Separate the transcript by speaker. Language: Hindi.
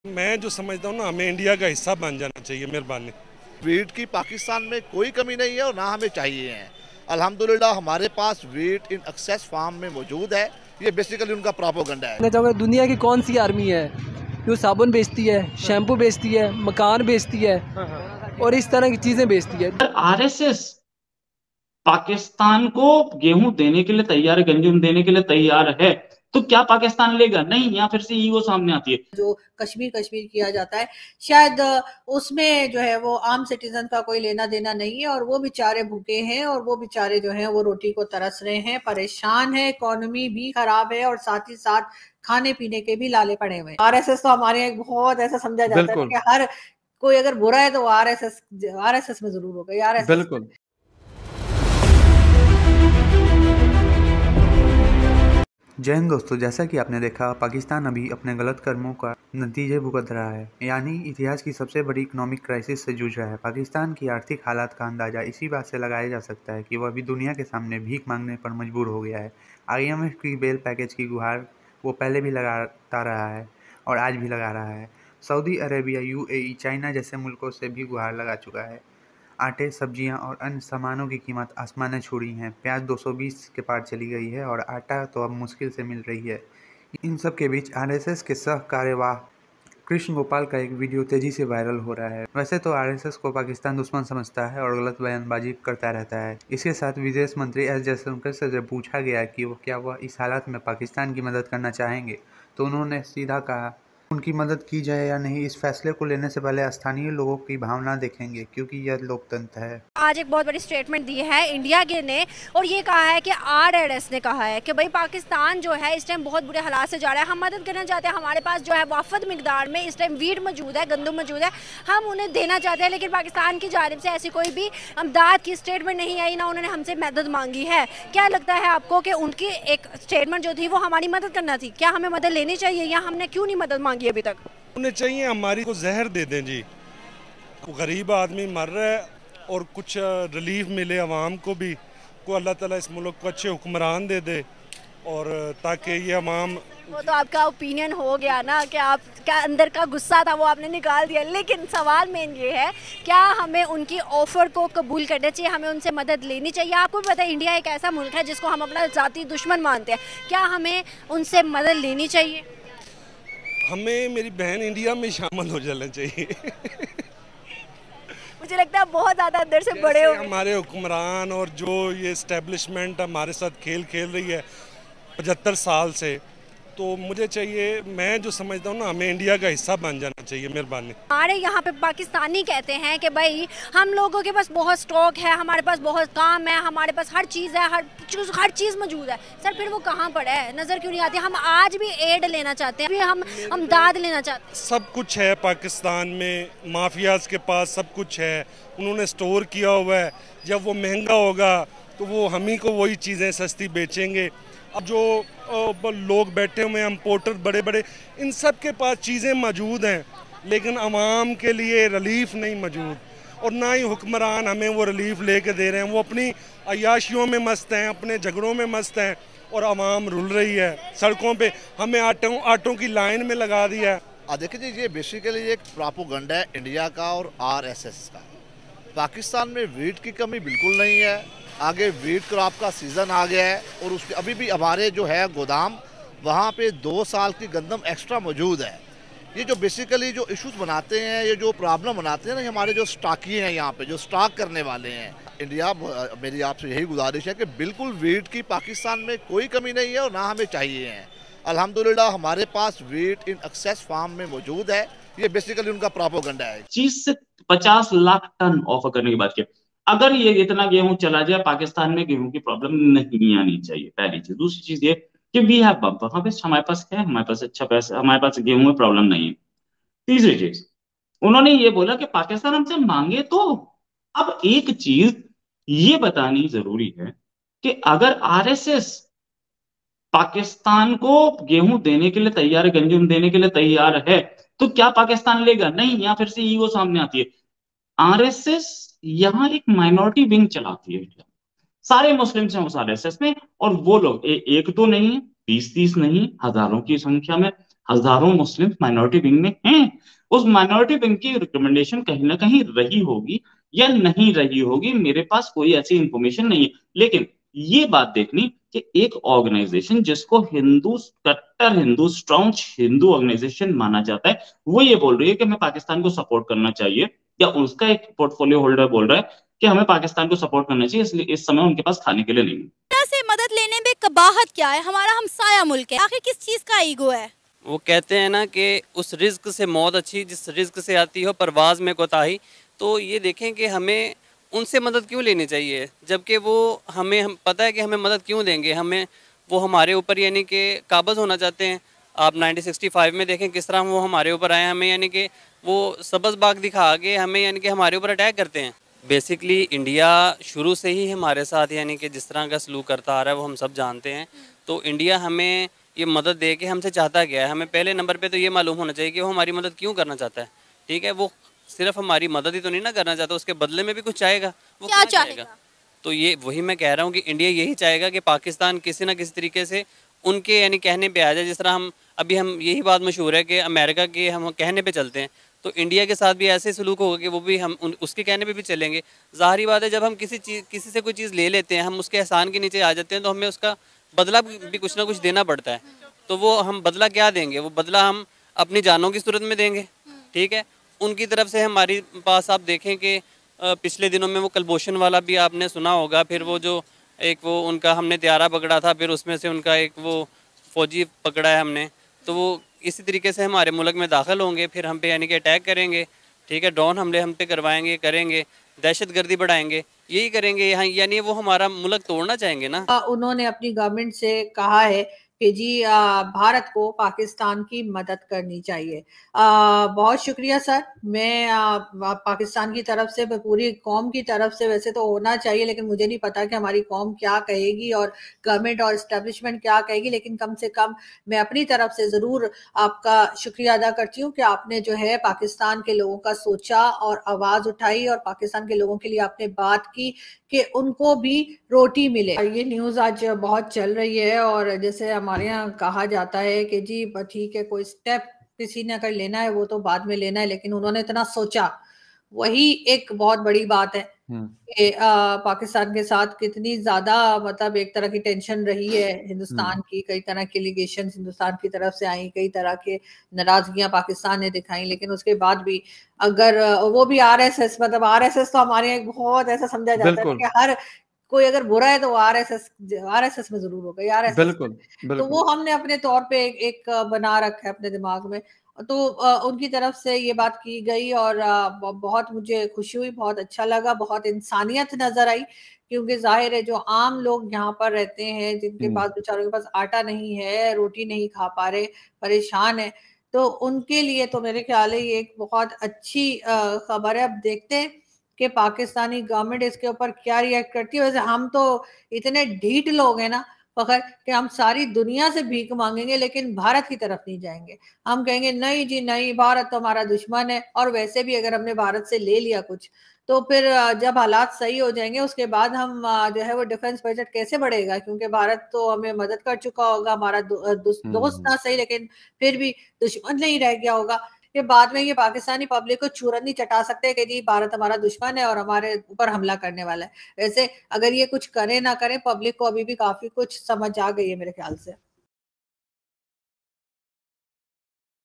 Speaker 1: मैं जो समझता हूँ ना, हमें इंडिया का हिस्सा बन जाना चाहिए। मेहरबानी।
Speaker 2: वीट की पाकिस्तान में कोई कमी नहीं है और ना हमें चाहिए है। अल्हम्दुलिल्लाह हमारे पास वीट इन एक्सेस फार्म में मौजूद है। ये बेसिकली उनका प्रोपोगंडा है।
Speaker 3: मैं चाहूँगा दुनिया की कौन सी आर्मी है जो साबुन बेचती है, शैम्पू बेचती है, मकान बेचती है और इस तरह की चीज़ें बेचती है।
Speaker 4: आरएसएस पाकिस्तान को गेहूं देने के लिए तैयार है, गंजम देने के लिए तैयार है, तो क्या पाकिस्तान लेगा? नहीं। यहाँ फिर से ईगो सामने आती है।
Speaker 5: जो कश्मीर कश्मीर किया जाता है, शायद उसमें जो है वो आम सिटीजन का कोई लेना देना नहीं है और वो बेचारे भूखे हैं और वो बेचारे जो हैं वो रोटी को तरस रहे हैं, परेशान है, इकोनॉमी भी खराब है और साथ ही साथ खाने पीने के भी लाले पड़े हुए हैं। आरएसएस तो हमारे यहाँ बहुत ऐसा समझा जाता है कि हर कोई अगर बुरा है तो आरएसएस में जरूर होगा, आरएसएस।
Speaker 6: बिल्कुल। जय हिंद दोस्तों, जैसा कि आपने देखा पाकिस्तान अभी अपने गलत कर्मों का नतीजे भुगत रहा है, यानी इतिहास की सबसे बड़ी इकोनॉमिक क्राइसिस से जूझ रहा है। पाकिस्तान की आर्थिक हालात का अंदाज़ा इसी बात से लगाया जा सकता है कि वह अभी दुनिया के सामने भीख मांगने पर मजबूर हो गया है। IMF की बेल पैकेज की गुहार वो पहले भी लगाता रहा है और आज भी लगा रहा है। सऊदी अरेबिया, UAE, चाइना जैसे मुल्कों से भी गुहार लगा चुका है। आटे, सब्जियां और अन्य सामानों की कीमत आसमाने छूई हैं। प्याज 220 के पार चली गई है और आटा तो अब मुश्किल से मिल रही है। इन सब के बीच RSS के सह कार्यवाह कृष्ण गोपाल का एक वीडियो तेजी से वायरल हो रहा है। वैसे तो RSS को पाकिस्तान दुश्मन समझता है और गलत बयानबाजी करता रहता है। इसके साथ विदेश मंत्री S जयशंकर से जब पूछा गया कि क्या वह इस हालात में पाकिस्तान की मदद करना चाहेंगे, तो उन्होंने सीधा कहा उनकी मदद की जाए या नहीं, इस फैसले को लेने से पहले स्थानीय लोगों की भावना देखेंगे, क्योंकि यह लोकतंत्र है।
Speaker 7: आज एक बहुत बड़ी स्टेटमेंट दी है इंडिया के ने और ये कहा है कि RSS ने कहा है कि भाई पाकिस्तान जो है इस टाइम बहुत बुरे हालात से जा रहा है, हम मदद करना चाहते हैं, हमारे पास जो है वाफद मिकदार में इस टाइम वीट मौजूद है, गंदम मौजूद है, हम उन्हें देना चाहते हैं, लेकिन पाकिस्तान की जानिब से ऐसी कोई भी इमदाद की स्टेटमेंट नहीं आई, ना उन्होंने हमसे मदद मांगी है। क्या लगता है आपको कि उनकी एक स्टेटमेंट जो थी वो हमारी मदद करना थी? क्या हमें मदद लेनी चाहिए या हमने क्यों नहीं मदद मांगी अभी तक?
Speaker 1: उन्हें चाहिए हमारी को जहर दे दें जी। गरीब आदमी मर रहा है और कुछ रिलीफ मिले आवाम को भी, को अल्लाह ताला इस मुल्क को अच्छे हुक्मरान दे दे और ताकि ये आवाम।
Speaker 7: वो तो आपका ओपिनियन हो गया ना कि आपका अंदर का गुस्सा था वो आपने निकाल दिया, लेकिन सवाल मेन ये है, क्या हमें उनकी ऑफर को कबूल करना चाहिए, हमें उनसे मदद लेनी चाहिए? आपको भी पता है इंडिया एक ऐसा मुल्क है जिसको हम अपना ज़ाती दुश्मन मानते हैं, क्या हमें उनसे मदद लेनी चाहिए?
Speaker 1: हमें मेरी बहन इंडिया में शामिल हो जाना चाहिए।
Speaker 7: मुझे लगता है बहुत ज़्यादा अंदर से बड़े हो
Speaker 1: हमारे हुक्मरान और जो ये इस्टेब्लिशमेंट हमारे साथ खेल खेल रही है 75 साल से, तो मुझे चाहिए, मैं जो समझता हूँ ना, हमें इंडिया का हिस्सा बन जाना चाहिए। मेहरबानी।
Speaker 7: हमारे यहाँ पे पाकिस्तानी कहते हैं कि भाई हम लोगों के पास बहुत स्टॉक है, हमारे पास बहुत काम है, हमारे पास हर चीज़ है, हर चीज़ मौजूद है। सर फिर वो कहाँ पर है, नज़र क्यों नहीं आती? हम आज भी एड लेना चाहते हैं, हम इमदाद लेना चाहते हैं।
Speaker 1: सब कुछ है पाकिस्तान में, माफियाज के पास सब कुछ है, उन्होंने स्टोर किया हुआ है। जब वो महंगा होगा तो वो हम ही को वही चीज़ें सस्ती बेचेंगे। अब जो लोग बैठे हुए हैं, इम्पोर्टर बड़े बड़े, इन सब के पास चीज़ें मौजूद हैं, लेकिन आवाम के लिए रिलीफ नहीं मौजूद और ना ही हुक्मरान हमें वो रिलीफ लेके दे रहे हैं। वो अपनी अयाशियों में मस्त हैं, अपने झगड़ों में मस्त हैं और आवाम रुल रही है सड़कों पे। हमें आटों की लाइन में लगा दिया है।
Speaker 2: देखिए जी, ये बेसिकली एक प्रोपोगंडा है इंडिया का और RSS का। पाकिस्तान में वीट की कमी बिल्कुल नहीं है। आगे वीट क्रॉप का सीज़न आ गया है और उसके अभी भी हमारे जो है गोदाम, वहाँ पे 2 साल की गंदम एक्स्ट्रा मौजूद है। ये जो बेसिकली जो इश्यूज बनाते हैं, ये जो प्रॉब्लम बनाते हैं ना, हमारे जो स्टॉकी हैं यहाँ पे, जो स्टॉक करने वाले हैं इंडिया, मेरी आपसे यही गुजारिश है कि बिल्कुल वीट की पाकिस्तान में कोई कमी नहीं है और ना हमें चाहिए है। अल्हम्दुलिल्लाह हमारे पास वीट इन एक्सेस फार्म में मौजूद है। ये बेसिकली उनका प्रोपोगंडा है।
Speaker 4: 25 से 50 लाख टन ऑफर करने की बात की। अगर ये इतना गेहूं चला जाए, पाकिस्तान में गेहूं की प्रॉब्लम नहीं आनी चाहिए, पहली चीज। दूसरी चीज ये कि वी हैव बम्प, हमारे पास है, हमारे पास अच्छा पैसा, हमारे पास गेहूं में प्रॉब्लम नहीं है। तीसरी चीज, उन्होंने ये बोला कि पाकिस्तान हमसे मांगे तो। अब एक चीज ये बतानी जरूरी है कि अगर RSS पाकिस्तान को गेहूं देने के लिए तैयार है, गंजम देने के लिए तैयार है, तो क्या पाकिस्तान लेगा? नहीं। यहाँ फिर से ईगो सामने आती है। RSS यहाँ एक माइनॉरिटी विंग चलाती है। सारे मुस्लिम्स हैं उस RSS में, और वो लोग एक तो नहीं, 20-30 नहीं, हजारों की संख्या में हजारों मुस्लिम माइनॉरिटी विंग में हैं। उस माइनॉरिटी विंग की रिकमेंडेशन कहीं ना कहीं रही होगी या नहीं रही होगी, मेरे पास कोई ऐसी इंफॉर्मेशन नहीं है। लेकिन ये बात देखनी कि एक ऑर्गेनाइजेशन जिसको हिंदू, कट्टर हिंदू, स्ट्रॉन्ग हिंदू ऑर्गेनाइजेशन माना जाता है, वो ये बोल रही है कि हमें पाकिस्तान को सपोर्ट करना चाहिए, या उसका एक पोर्टफोलियो होल्डर बोल रहा है कि हमें पाकिस्तान को सपोर्ट करना चाहिए, इसलिए इस समय उनके पास खाने के लिए नहीं है।
Speaker 8: से मदद लेने में कबाहत क्या है? हमारा हमसाया मुल्क है, आखिर किस चीज का ईगो है?
Speaker 9: वो कहते हैं ना कि उस रिज्क से मौत अच्छी जिस रिज्क से आती हो परवाज में कोताही। तो ये देखें कि हमें उनसे मदद क्यों लेनी चाहिए, जबकि वो हमें हम पता है कि हमें मदद क्यों देंगे, हमें वो हमारे ऊपर यानी कि काबज़ होना चाहते हैं। आप 1965 में देखें किस तरह वो हमारे ऊपर आए, हमें यानी कि वो सबज़ बाग दिखा के हमें यानी कि हमारे ऊपर अटैक करते हैं। बेसिकली इंडिया शुरू से ही हमारे साथ यानी कि जिस तरह का सलूक करता आ रहा है वो हम सब जानते हैं। तो इंडिया हमें ये मदद दे के हमसे चाहता क्या है, हमें पहले नंबर पे तो ये मालूम होना चाहिए कि वो हमारी मदद क्यों करना चाहता है। ठीक है, वो सिर्फ हमारी मदद ही तो नहीं ना करना चाहता, उसके बदले में भी कुछ चाहेगा। वो क्या चाहेगा? तो ये वही मैं कह रहा हूँ कि इंडिया यही चाहेगा कि पाकिस्तान किसी ना किसी तरीके से उनके यानी कहने पे आ जाए। जिस तरह हम यही बात मशहूर है कि अमेरिका के हम कहने पे चलते हैं, तो इंडिया के साथ भी ऐसे सलूक होगा कि वो भी हम उसके कहने पे भी चलेंगे। ज़ाहिरी बात है, जब हम किसी से कोई चीज़ ले लेते हैं, हम उसके एहसान के नीचे आ जाते हैं, तो हमें उसका बदला भी कुछ ना कुछ देना पड़ता है। तो वो हम बदला क्या देंगे? वो बदला हम अपनी जानों की सूरत में देंगे। ठीक है, उनकी तरफ से हमारी पास आप देखें कि पिछले दिनों में वो कलभूषण वाला भी आपने सुना होगा, फिर वो जो वो उनका हमने त्यारा पकड़ा था, फिर उसमें से उनका एक वो फौजी पकड़ा है हमने। तो वो इसी तरीके से हमारे मुल्क में दाखिल होंगे, फिर हम पे यानी कि अटैक करेंगे। ठीक है, ड्रोन हमले हम पे करवाएंगे, करेंगे, दहशतगर्दी बढ़ाएंगे, यही करेंगे यहाँ, यानी वो हमारा मुल्क तोड़ना चाहेंगे ना।
Speaker 5: उन्होंने अपनी गवर्नमेंट से कहा है कि जी भारत को पाकिस्तान की मदद करनी चाहिए। बहुत शुक्रिया सर। मैं पाकिस्तान की तरफ से, पूरी कौम की तरफ से वैसे तो होना चाहिए, लेकिन मुझे नहीं पता कि हमारी कौम क्या कहेगी और गवर्नमेंट और इस्टेब्लिशमेंट क्या कहेगी, लेकिन कम से कम मैं अपनी तरफ से ज़रूर आपका शुक्रिया अदा करती हूँ कि आपने जो है पाकिस्तान के लोगों का सोचा और आवाज़ उठाई और पाकिस्तान के लोगों के लिए आपने बात की कि उनको भी रोटी मिले। ये न्यूज़ आज बहुत चल रही है और जैसे हमारे यहाँ कहा जाता है कि जी ठीक है, कोई स्टेप किसी ने अगर लेना है वो तो बाद में लेना है, लेकिन उन्होंने इतना सोचा, वही एक बहुत बड़ी बात है कि पाकिस्तान के साथ कितनी ज्यादा मतलब एक तरह की टेंशन रही है हिंदुस्तान की, कई तरह के एलिगेशन हिंदुस्तान की तरफ से आई, कई तरह के नाराजगियां पाकिस्तान ने दिखाई, लेकिन उसके बाद भी अगर वो भी आरएसएस, मतलब आरएसएस तो हमारे यहाँ बहुत ऐसा समझा जाता है कि हर कोई अगर बुरा है तो आरएसएस में जरूर होगा, आरएसएस तो वो हमने अपने तौर पे एक बना रखा है अपने दिमाग में। तो उनकी तरफ से ये बात की गई और बहुत मुझे खुशी हुई, बहुत अच्छा लगा, बहुत इंसानियत नजर आई, क्योंकि जाहिर है जो आम लोग यहाँ पर रहते हैं, जिनके पास बेचारों के पास आटा नहीं है, रोटी नहीं खा पा रहे, परेशान है, तो उनके लिए तो मेरे ख्याल है ये एक बहुत अच्छी खबर है। अब देखते हैं कि पाकिस्तानी गवर्नमेंट इसके ऊपर क्या रिएक्ट करती है। वैसे हम तो इतने ढीठ लोग हैं ना फखर कि हम सारी दुनिया से भीख मांगेंगे लेकिन भारत की तरफ नहीं जाएंगे। हम कहेंगे नहीं जी नहीं, भारत तो हमारा दुश्मन है, और वैसे भी अगर हमने भारत से ले लिया कुछ तो फिर जब हालात सही हो जाएंगे उसके बाद हम जो है वो डिफेंस बजट कैसे बढ़ेगा, क्योंकि भारत तो हमें मदद कर चुका होगा, हमारा दोस्त ना सही लेकिन फिर भी दुश्मन नहीं रह गया होगा। कि बाद में ये पाकिस्तानी पब्लिक को चूरन नहीं चटा सकते कि जी भारत हमारा दुश्मन है और हमारे ऊपर हमला करने वाला है। वैसे अगर ये कुछ करे ना करे, पब्लिक को अभी भी काफी कुछ समझ आ गई है मेरे ख्याल से।